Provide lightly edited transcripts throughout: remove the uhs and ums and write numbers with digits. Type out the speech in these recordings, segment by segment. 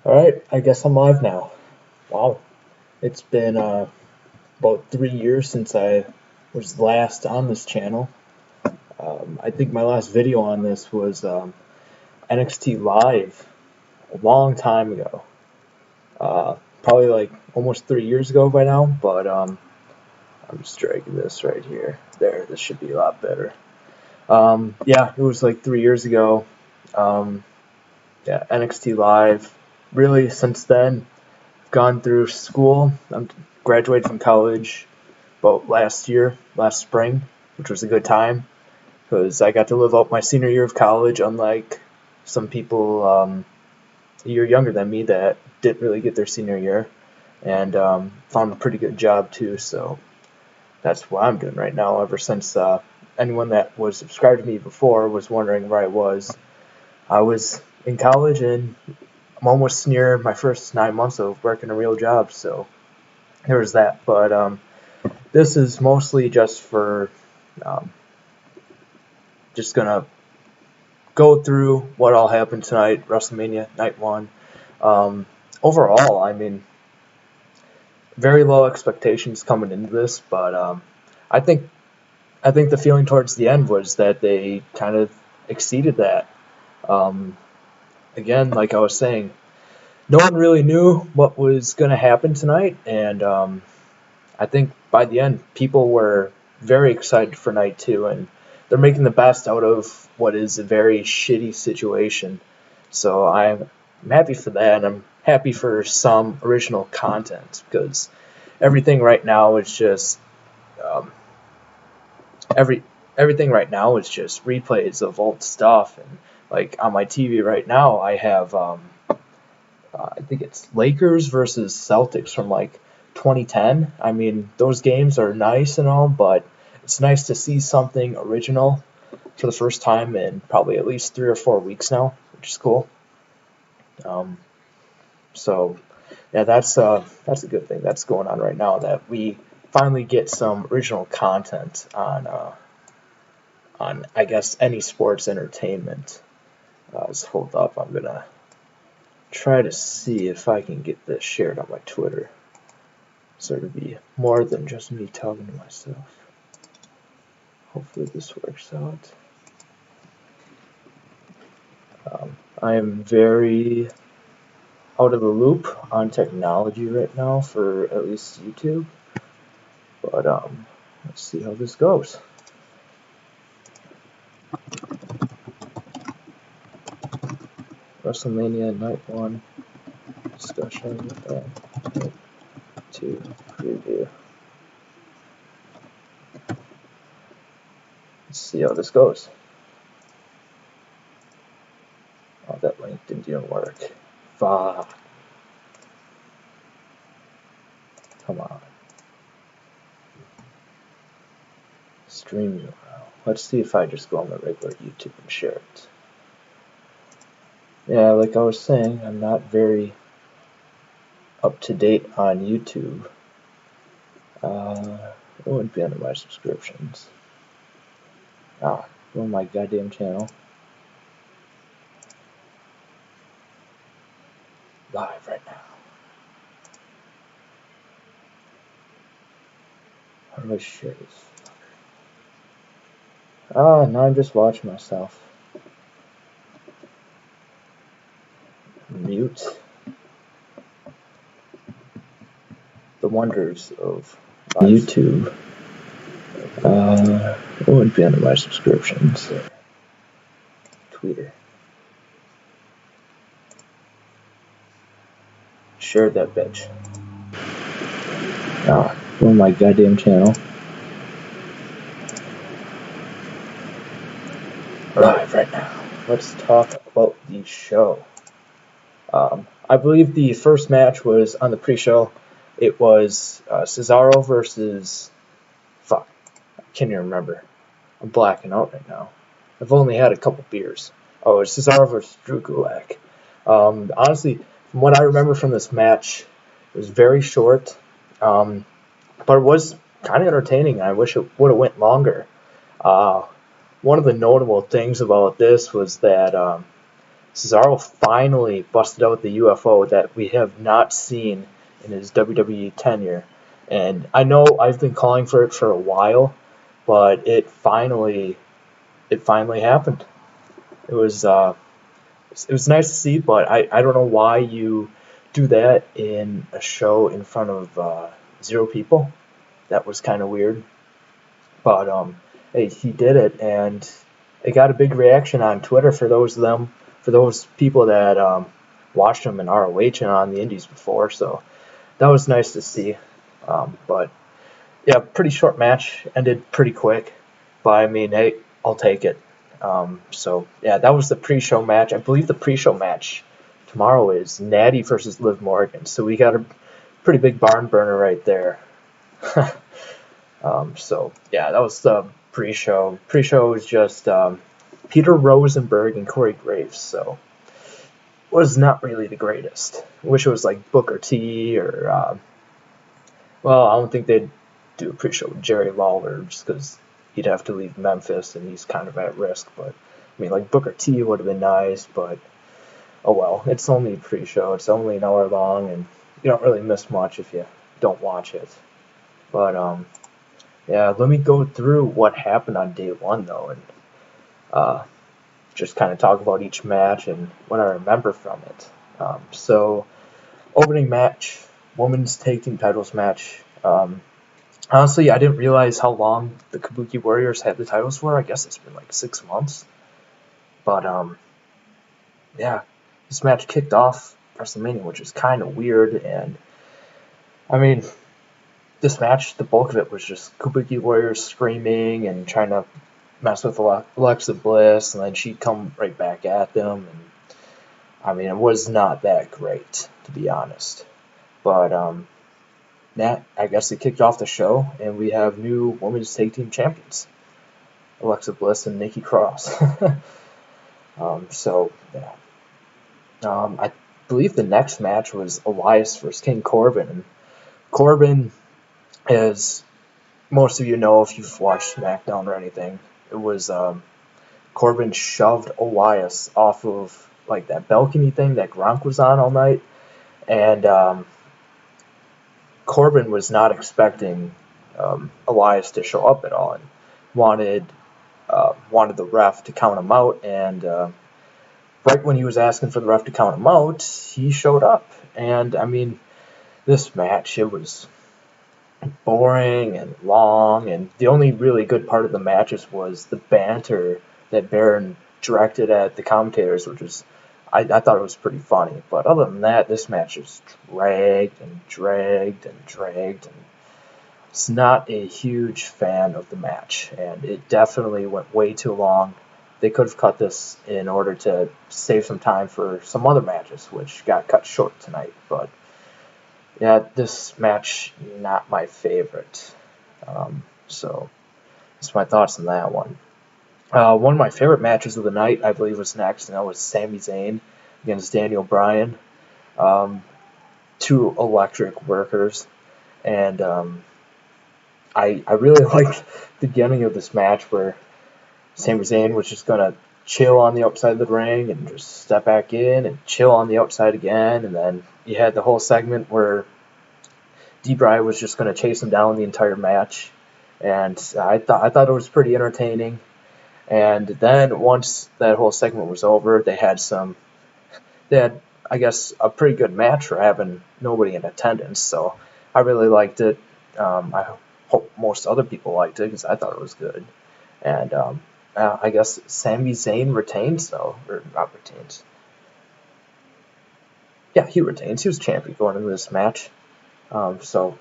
Alright, I guess I'm live now. Wow. It's been about 3 years since I was last on this channel. I think my last video on this was NXT Live a long time ago. Probably like almost 3 years ago by now, but I'm just dragging this right here. There, this should be a lot better. Yeah, it was like 3 years ago. Yeah, NXT Live. Really, since then, gone through school. I'm graduated from college about last spring, which was a good time because I got to live out my senior year of college, unlike some people a year younger than me that didn't really get their senior year, and found a pretty good job too. So that's what I'm doing right now. Ever since anyone that was subscribed to me before was wondering where I was in college, and I'm almost near my first 9 months of working a real job, so there was that. But this is mostly just for just gonna go through what all happened tonight, WrestleMania Night 1. Overall, I mean, very low expectations coming into this, but I think the feeling towards the end was that they kind of exceeded that. Again, like I was saying, no one really knew what was going to happen tonight, and I think by the end, people were very excited for night 2, and they're making the best out of what is a very shitty situation. So I'm happy for that, and I'm happy for some original content, because everything right now is just um, everything right now is just replays of old stuff. And like on my TV right now, I have I think it's Lakers versus Celtics from like 2010. I mean, those games are nice and all, but it's nice to see something original for the first time in probably at least 3 or 4 weeks now, which is cool. So yeah, that's a good thing that's going on right now, that we finally get some original content on I guess any sports entertainment. Just hold up, I'm gonna try to see if I can get this shared on my Twitter, so it'll be more than just me talking to myself. Hopefully this works out. I am very out of the loop on technology right now for at least YouTube, but let's see how this goes. WrestleMania Night 1 discussion and Night 2 preview. Let's see how this goes. Oh, that link didn't even work. Fuck. Come on. Stream URL. Let's see if I just go on the regular YouTube and share it. Yeah, like I was saying, I'm not very up to date on YouTube. It wouldn't be under my subscriptions. Go on my goddamn channel. Live right now. How do I share this? Now I'm just watching myself. Mute. The wonders of YouTube. It wouldn't be under my subscriptions. Twitter. Share that bitch. Go on my goddamn channel. Live right now. Let's talk about the show. I believe the first match was on the pre-show. It was Cesaro versus... Fuck. I can't even remember. I'm blacking out right now. I've only had a couple beers. Oh, it was Cesaro versus Drew Gulak. Honestly, from what I remember from this match, it was very short. But it was kind of entertaining. I wish it would have went longer. One of the notable things about this was that Cesaro finally busted out the UFO that we have not seen in his WWE tenure. And I know I've been calling for it for a while, but it finally happened. It was nice to see, but I don't know why you do that in a show in front of 0 people. That was kind of weird. But hey, he did it, and it got a big reaction on Twitter for those people that watched him in ROH and on the Indies before. So that was nice to see. But yeah, pretty short match, ended pretty quick. But I mean, hey, I'll take it. So yeah, that was the pre-show match. I believe the pre-show match tomorrow is Natty versus Liv Morgan. So we got a pretty big barn burner right there. So yeah, that was the pre-show. Pre-show was just Peter Rosenberg and Corey Graves. So was not really the greatest. I wish it was like Booker T or well, I don't think they'd do a pre-show with Jerry Lawler just because he'd have to leave Memphis and he's kind of at risk. But I mean, like Booker T would have been nice, but oh well. It's only a pre-show. It's only an hour long, and you don't really miss much if you don't watch it. But yeah, let me go through what happened on day 1 though, and just kind of talk about each match and what I remember from it. So opening match, women's tag team titles match. Honestly, I didn't realize how long the Kabuki Warriors had the titles for. I guess it's been like 6 months. But yeah, this match kicked off WrestleMania, which is kind of weird. And I mean, this match, the bulk of it was just Kabuki Warriors screaming and trying to mess with Alexa Bliss, and then she'd come right back at them. And I mean, it was not that great, to be honest. But that, I guess, it kicked off the show, and we have new women's tag team champions, Alexa Bliss and Nikki Cross. So yeah, I believe the next match was Elias versus King Corbin. And Corbin, as most of you know if you've watched SmackDown or anything, it was Corbin shoved Elias off of like that balcony thing that Gronk was on all night, and Corbin was not expecting Elias to show up at all and wanted the ref to count him out. And right when he was asking for the ref to count him out, he showed up. And I mean, this match, it was boring and long, and the only really good part of the matches was the banter that Baron directed at the commentators, which was, I thought it was pretty funny. But other than that, this match is dragged and dragged and dragged, and it's not a huge fan of the match, and it definitely went way too long. They could have cut this in order to save some time for some other matches, which got cut short tonight. But yeah, this match, not my favorite. So that's my thoughts on that one. One of my favorite matches of the night, I believe, was next, and that was Sami Zayn against Daniel Bryan. 2 electric workers, and I really liked the beginning of this match where Sami Zayn was just going to chill on the outside of the ring and just step back in and chill on the outside again, and then you had the whole segment where D-Bry was just going to chase him down the entire match, and I thought it was pretty entertaining. And then once that whole segment was over, they had, I guess, a pretty good match for having nobody in attendance. So I really liked it. I hope most other people liked it because I thought it was good. And I guess Sami Zayn retains, though, or not retains. Yeah, he retains. He was champion going into this match. So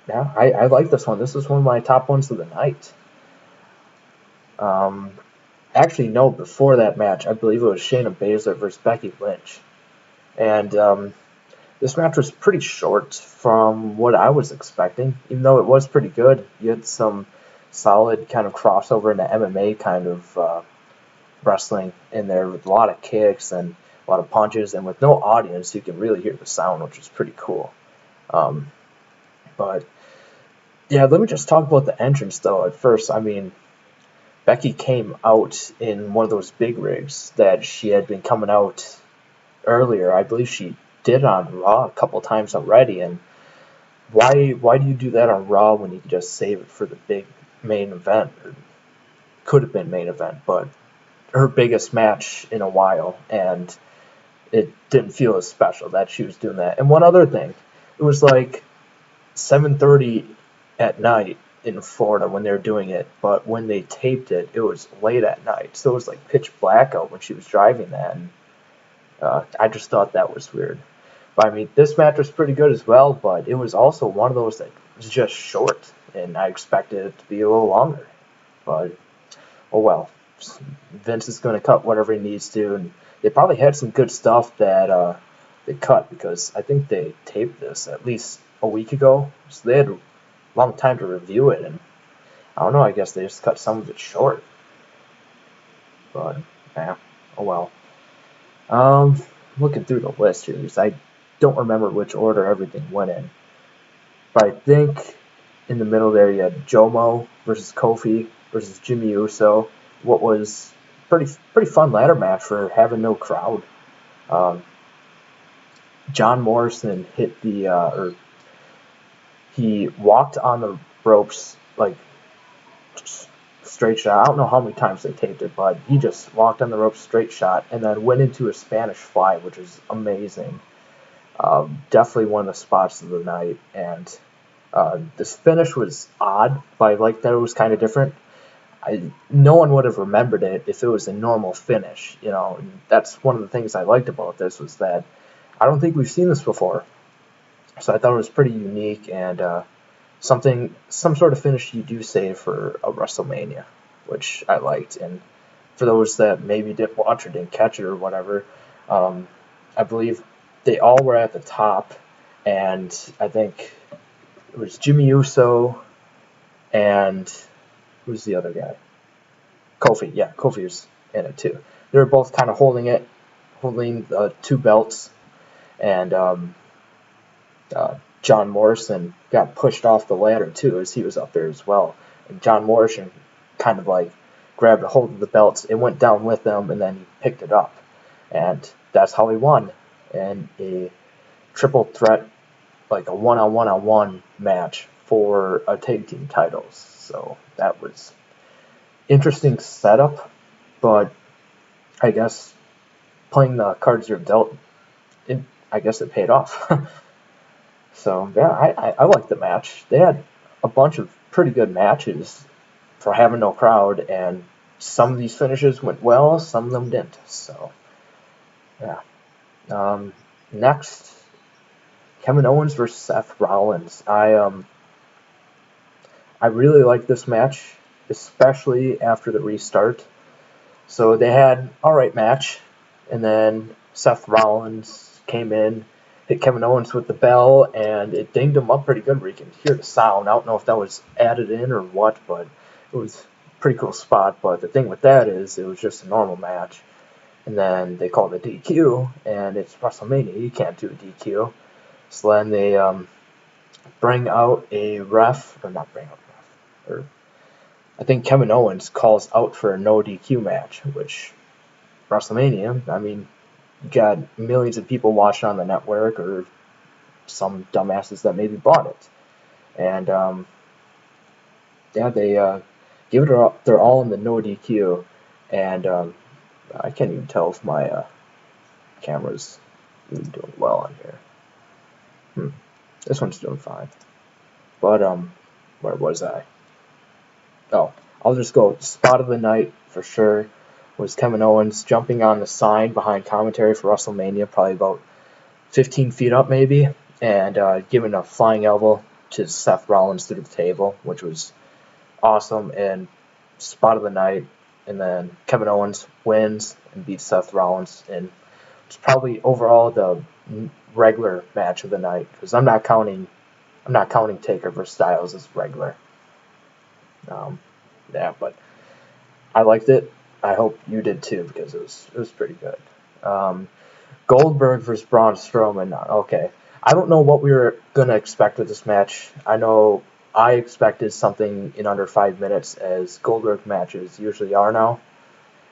yeah, I like this one. This is one of my top ones of the night. Actually, no, before that match, I believe it was Shayna Baszler versus Becky Lynch. And this match was pretty short from what I was expecting, even though it was pretty good. You had some solid kind of crossover into MMA kind of wrestling in there with a lot of kicks and a lot of punches, and with no audience, you can really hear the sound, which is pretty cool. But yeah, let me just talk about the entrance, though, at first. I mean, Becky came out in one of those big rigs that she had been coming out earlier. I believe she did on Raw a couple times already, and why do you do that on Raw when you can just save it for the big main event? Or could have been main event, but her biggest match in a while, and it didn't feel as special that she was doing that. And one other thing, it was like 7:30 at night in Florida when they were doing it, but when they taped it, it was late at night, so it was like pitch black out when she was driving that, and I just thought that was weird. But I mean, this match was pretty good as well, but it was also one of those that was just short, and I expected it to be a little longer. But oh well, Vince is going to cut whatever he needs to, and they probably had some good stuff that they cut because I think they taped this at least a week ago, so they had a long time to review it, and I don't know, I guess they just cut some of it short. But yeah, oh well. Looking through the list here, because I don't remember which order everything went in, but I think in the middle there you had Jomo versus Kofi versus Jimmy Uso. What was pretty fun ladder match for having no crowd. Um, John Morrison hit or he walked on the ropes like straight shot. I don't know how many times they taped it, but he just walked on the ropes straight shot and then went into a Spanish fly, which was amazing. Definitely one of the spots of the night, and this finish was odd, but I liked that it was kind of different. No one would have remembered it if it was a normal finish, and that's one of the things I liked about this was that I don't think we've seen this before, so I thought it was pretty unique and some sort of finish you do save for a WrestleMania, which I liked. And for those that maybe didn't watch or didn't catch it or whatever, I believe they all were at the top, and I think it was Jimmy Uso and who's the other guy? Kofi. Yeah, Kofi was in it too. They were both kind of holding the two belts, and John Morrison got pushed off the ladder too as he was up there as well. And John Morrison kind of like grabbed a hold of the belts. It went down with them, and then he picked it up, and that's how he won. And a triple threat, like a one-on-one match for a tag team titles. So that was interesting setup, but I guess playing the cards you're dealt, I guess it paid off. So yeah, I liked the match. They had a bunch of pretty good matches for having no crowd, and some of these finishes went well, some of them didn't. So yeah. Next, Kevin Owens versus Seth Rollins. I really like this match, especially after the restart. So they had alright match, and then Seth Rollins came in, hit Kevin Owens with the bell, and it dinged him up pretty good where you can hear the sound. I don't know if that was added in or what, but it was a pretty cool spot. But the thing with that is it was just a normal match. And then they called it DQ, and it's WrestleMania. You can't do a DQ. So then they bring out a ref, or not bring out a ref, or I think Kevin Owens calls out for a no DQ match, which WrestleMania, I mean, you got millions of people watching on the network or some dumbasses that maybe bought it. And yeah, they give it their all in the no DQ, and I can't even tell if my camera's really doing well on here. This one's doing fine. But where was I? Oh, I'll just go spot of the night for sure was Kevin Owens jumping on the sign behind commentary for WrestleMania, probably about 15 feet up maybe, and giving a flying elbow to Seth Rollins through the table, which was awesome, and spot of the night. And then Kevin Owens wins and beats Seth Rollins, and it's probably overall the regular match of the night because I'm not counting Taker versus Styles as regular. Yeah, but I liked it. I hope you did too because it was pretty good. Goldberg versus Braun Strowman. Okay, I don't know what we were gonna expect with this match. I know I expected something in under 5 minutes, as Goldberg matches usually are now.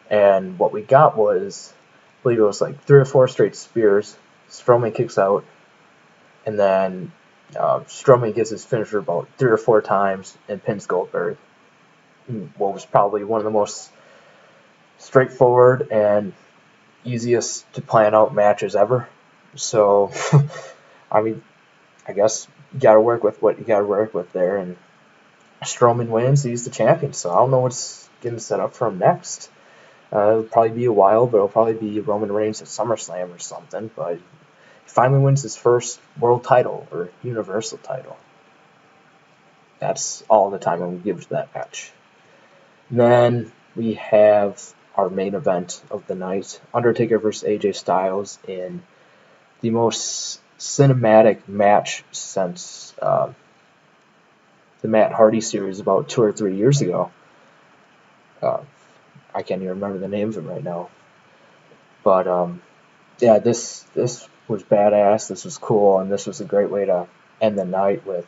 And what we got was, I believe it was like 3 or 4 straight spears. Strowman kicks out, and then Strowman gets his finisher about 3 or 4 times and pins Goldberg. What was probably one of the most straightforward and easiest to plan out matches ever. So, I mean, I guess you got to work with what you got to work with there. And Strowman wins. He's the champion. So I don't know what's getting set up for him next. It'll probably be a while, but it'll probably be Roman Reigns at SummerSlam or something. But he finally wins his first world title or universal title. That's all the time I'm going to give to that match. And then we have our main event of the night, Undertaker versus AJ Styles, in the most cinematic match since the Matt Hardy series about 2 or 3 years ago. I can't even remember the names of them right now. But yeah, this was badass. This was cool, and this was a great way to end the night with.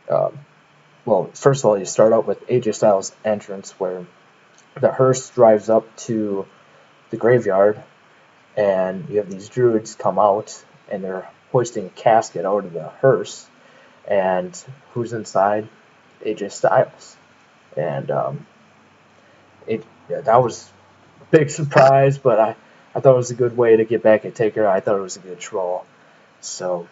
Well, first of all, you start out with AJ Styles' entrance, where the hearse drives up to the graveyard, and you have these druids come out, and they're hoisting a casket out of the hearse. And who's inside? AJ Styles. And that was a big surprise, but I thought it was a good way to get back at Taker. I thought it was a good troll. So,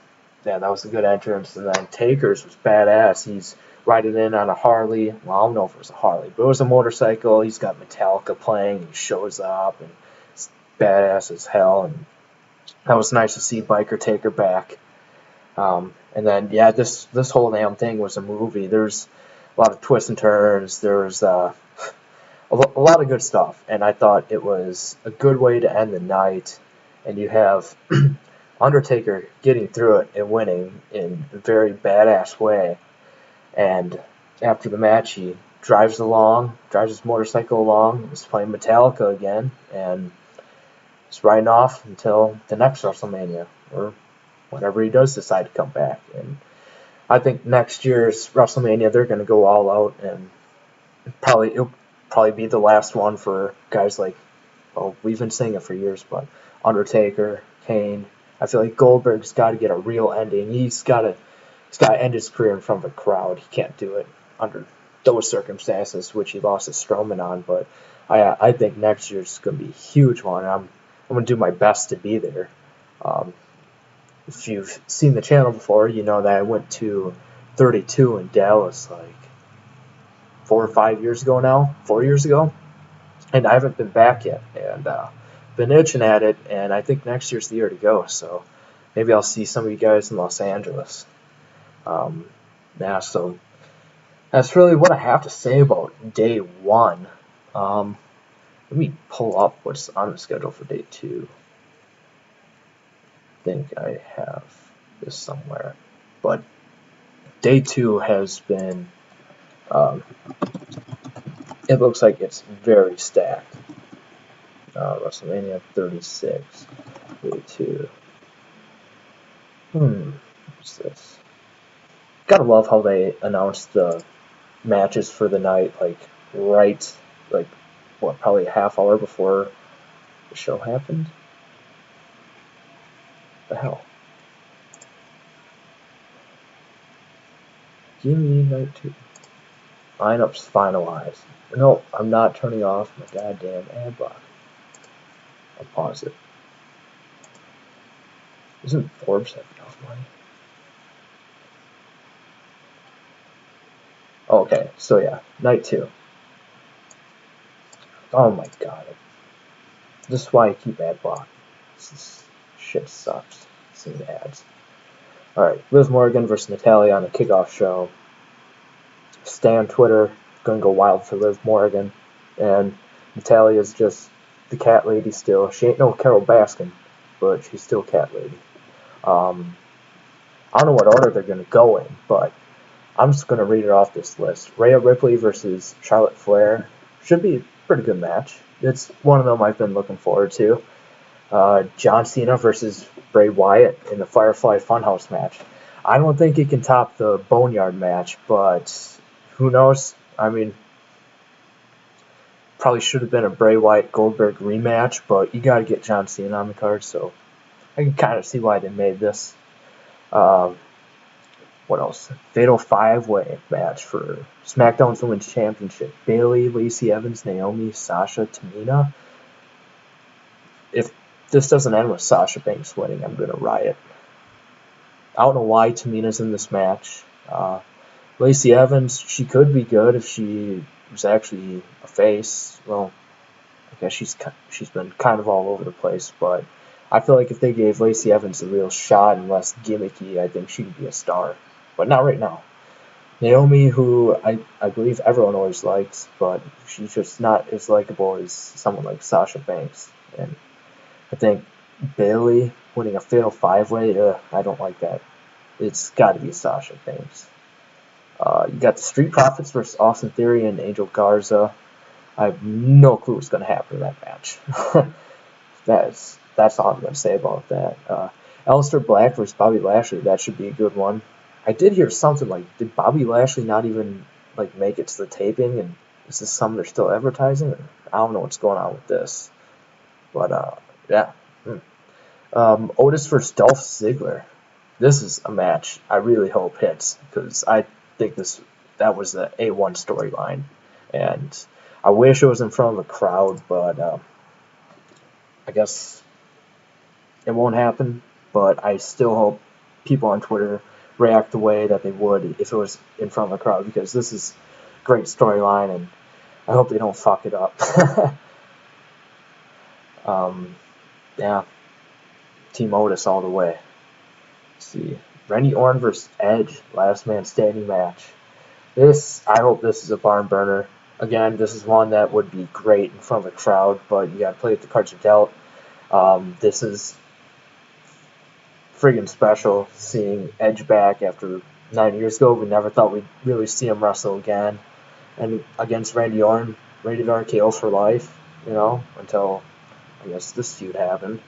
yeah, that was a good entrance. And then Taker's was badass. He's riding in on a Harley. Well, I don't know if it was a Harley, but it was a motorcycle. He's got Metallica playing. He shows up, and it's badass as hell. And that was nice to see Biker Taker back. And then, yeah, this whole damn thing was a movie. There's a lot of twists and turns. There's a lot of good stuff. And I thought it was a good way to end the night. And you have Undertaker getting through it and winning in a very badass way. And after the match, he drives his motorcycle along, is playing Metallica again, and is riding off until the next WrestleMania, or whenever he does decide to come back. And I think next year's WrestleMania, they're going to go all out, and it'll probably be the last one for guys like, well, we've been saying it for years, but Undertaker, Kane. I feel like Goldberg's got to get a real ending. He's got to end his career in front of a crowd. He can't do it under those circumstances, which he lost to Strowman on. But I think next year's going to be a huge one. I'm going to do my best to be there. If you've seen the channel before, you know that I went to 32 in Dallas like 4 or 5 years ago now, 4 years ago, and I haven't been back yet, and been itching at it, and I think next year's the year to go, so maybe I'll see some of you guys in Los Angeles. Yeah, so that's really what I have to say about day 1. Let me pull up what's on the schedule for day 2. I think I have this somewhere, but day 2 has been, it looks like it's very stacked. WrestleMania 36, day 2. What's this? Gotta love how they announced the matches for the night, probably a half hour before the show happened? The hell? Give me night 2. Lineups finalized. No, I'm not turning off my goddamn ad block. I'll pause it. Isn't Forbes have enough money? Okay, so yeah, night 2. Oh my god. This is why I keep ad block. This shit sucks. Seeing ads. Alright, Liv Morgan versus Natalya on the kickoff show. Stay on Twitter. Gonna go wild for Liv Morgan. And Natalya's just the cat lady still. She ain't no Carol Baskin, but she's still cat lady. I don't know what order they're gonna go in, but I'm just going to read it off this list. Rhea Ripley versus Charlotte Flair. Should be a pretty good match. It's one of them I've been looking forward to. John Cena versus Bray Wyatt in the Firefly Funhouse match. I don't think it can top the Boneyard match, but who knows? I mean, probably should have been a Bray Wyatt Goldberg rematch, but you got to get John Cena on the card, so I can kind of see why they made this. Um, what else? Fatal 5-way match for SmackDown's Women's Championship. Bayley, Lacey Evans, Naomi, Sasha, Tamina. If this doesn't end with Sasha Banks winning, I'm going to riot. I don't know why Tamina's in this match. Lacey Evans, she could be good if she was actually a face. Well, I guess she's been kind of all over the place, but I feel like if they gave Lacey Evans a real shot and less gimmicky, I think she could be a star. But not right now. Naomi, who I believe everyone always likes, but she's just not as likable as someone like Sasha Banks. And I think Bayley winning a fatal 5-way, I don't like that. It's got to be Sasha Banks. You got the Street Profits versus Austin Theory and Angel Garza. I have no clue what's going to happen in that match. That's all I'm going to say about that. Aleister Black versus Bobby Lashley. That should be a good one. I did hear something like, did Bobby Lashley not even like make it to the taping? And is this something they're still advertising? I don't know what's going on with this. But yeah. Otis versus Dolph Ziggler. This is a match I really hope hits because I think that was the A1 storyline, and I wish it was in front of a crowd, but I guess it won't happen. But I still hope people on Twitter react the way that they would if it was in front of a crowd, because this is a great storyline, and I hope they don't fuck it up. Yeah, Team Otis all the way. Let's see, Randy Orton versus Edge, last man standing match. I hope this is a barn burner. Again, this is one that would be great in front of a crowd, but you gotta play with the cards you're dealt. This is friggin' special, seeing Edge back after 9 years ago. We never thought we'd really see him wrestle again. And against Randy Orton, rated RKO for life, until, I guess, this feud happened.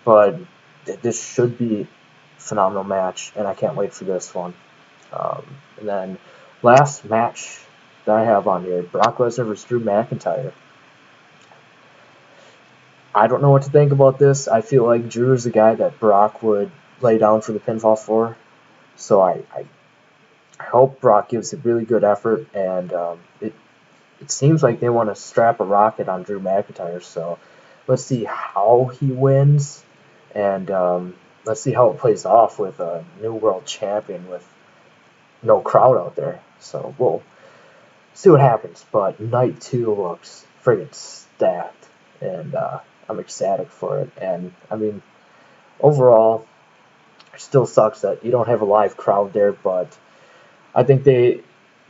But this should be a phenomenal match, and I can't wait for this one. And then last match that I have on here, Brock Lesnar versus Drew McIntyre. I don't know what to think about this. I feel like Drew is the guy that Brock would lay down for the pinfall for. So I hope Brock gives a really good effort, and it seems like they want to strap a rocket on Drew McIntyre. So let's see how he wins, and let's see how it plays off with a new world champion with no crowd out there. So we'll see what happens. But night 2 looks friggin' stacked, and I'm ecstatic for it. And I mean, overall, it still sucks that you don't have a live crowd there, but I think the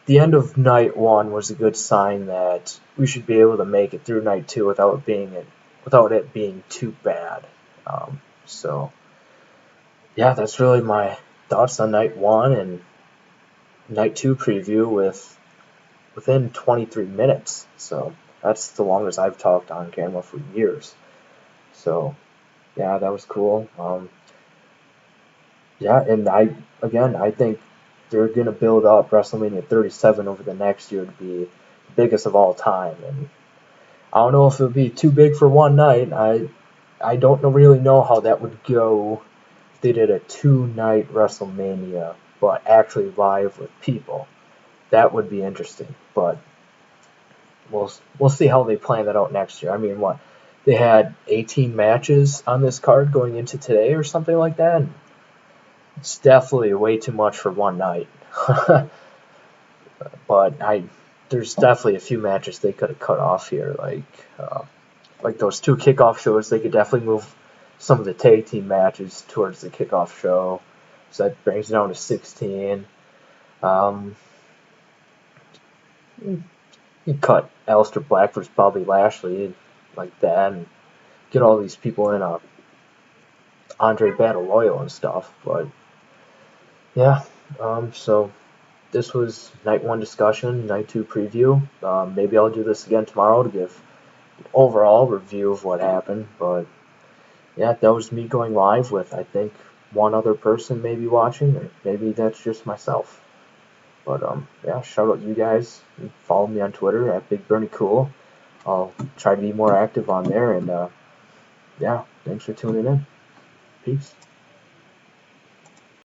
end of night 1 was a good sign that we should be able to make it through night 2 without it being too bad. So yeah, that's really my thoughts on night 1 and night 2 preview within 23 minutes. So that's the longest I've talked on camera for years. So yeah, that was cool. Yeah, and I think they're going to build up WrestleMania 37 over the next year to be the biggest of all time. And I don't know if it would be too big for one night. I don't really know how that would go if they did a 2-night WrestleMania, but actually live with people. That would be interesting. But we'll see how they plan that out next year. I mean, they had 18 matches on this card going into today or something like that. It's definitely way too much for one night. But there's definitely a few matches they could have cut off here, like those 2 kickoff shows. They could definitely move some of the tag team matches towards the kickoff show, so that brings it down to 16. You cut Aleister Black versus Bobby Lashley like that, and get all these people in a Andre Battle Royal and stuff. But yeah, so this was night 1 discussion, night 2 preview. Maybe I'll do this again tomorrow to give an overall review of what happened. But yeah, that was me going live with, I think, one other person maybe watching, or maybe that's just myself. But yeah, shout out you guys. Follow me on Twitter at BigBernieCool. I'll try to be more active on there, and yeah, thanks for tuning in. Peace.